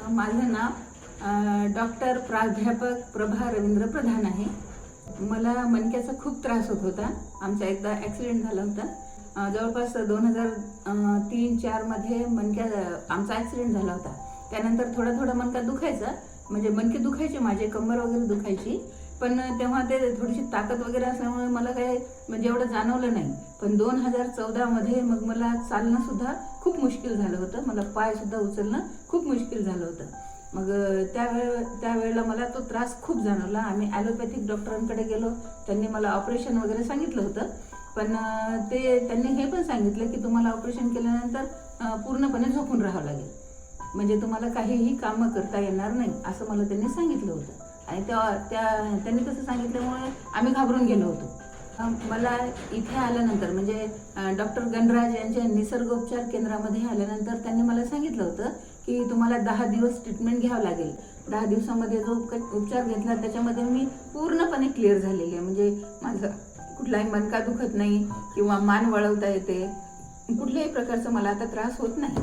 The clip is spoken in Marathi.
माझं नाव डॉक्टर प्राध्यापक प्रभा रवींद्र प्रधान आहे. मला मणक्याचा खूप त्रास होत होता. आमचा एकदा ॲक्सिडेंट झाला होता. जवळपास 2003-04 मध्ये आमचा ॲक्सिडेंट झाला होता. त्यानंतर थोडा मणका दुखायचा, म्हणजे मणके दुखायचे, माझे कंबर वगैरे दुखायची. पण तेव्हा ते थोडीशी ताकद वगैरे असल्यामुळे मला काही म्हणजे एवढं जाणवलं नाही. पण 2014 मध्ये मग मला चालणं सुद्धा खूप मुश्किल झालं होतं. मला पाय सुद्धा उचलणं खूप मुश्किल झालं होतं. मग त्यावेळेला मला तो त्रास खूप जाणवला. आम्ही ॲलोपॅथिक डॉक्टरांकडे गेलो. त्यांनी मला ऑपरेशन वगैरे सांगितलं होतं. पण त्यांनी हे पण सांगितलं की तुम्हाला ऑपरेशन केल्यानंतर पूर्णपणे झोपून राहावं लागेल, म्हणजे तुम्हाला काहीही कामं करता येणार नाही, असं मला त्यांनी सांगितलं होतं. आणि त्यांनी तसं सांगितल्यामुळे आम्ही घाबरून गेलो होतो. मला इथे आल्यानंतर म्हणजे डॉक्टर गणराज यांच्या निसर्गोपचार केंद्रामध्ये आल्यानंतर त्यांनी मला सांगितलं होतं की तुम्हाला 10 दिवस ट्रीटमेंट घ्यावं लागेल. 10 दिवसामध्ये जो उपचार घेतला त्याच्यामध्ये मी पूर्णपणे क्लिअर झालेली आहे. म्हणजे माझं कुठलाही मणका दुखत नाही किंवा मान वळवता येते. कुठल्याही प्रकारचा मला आता त्रास होत नाही.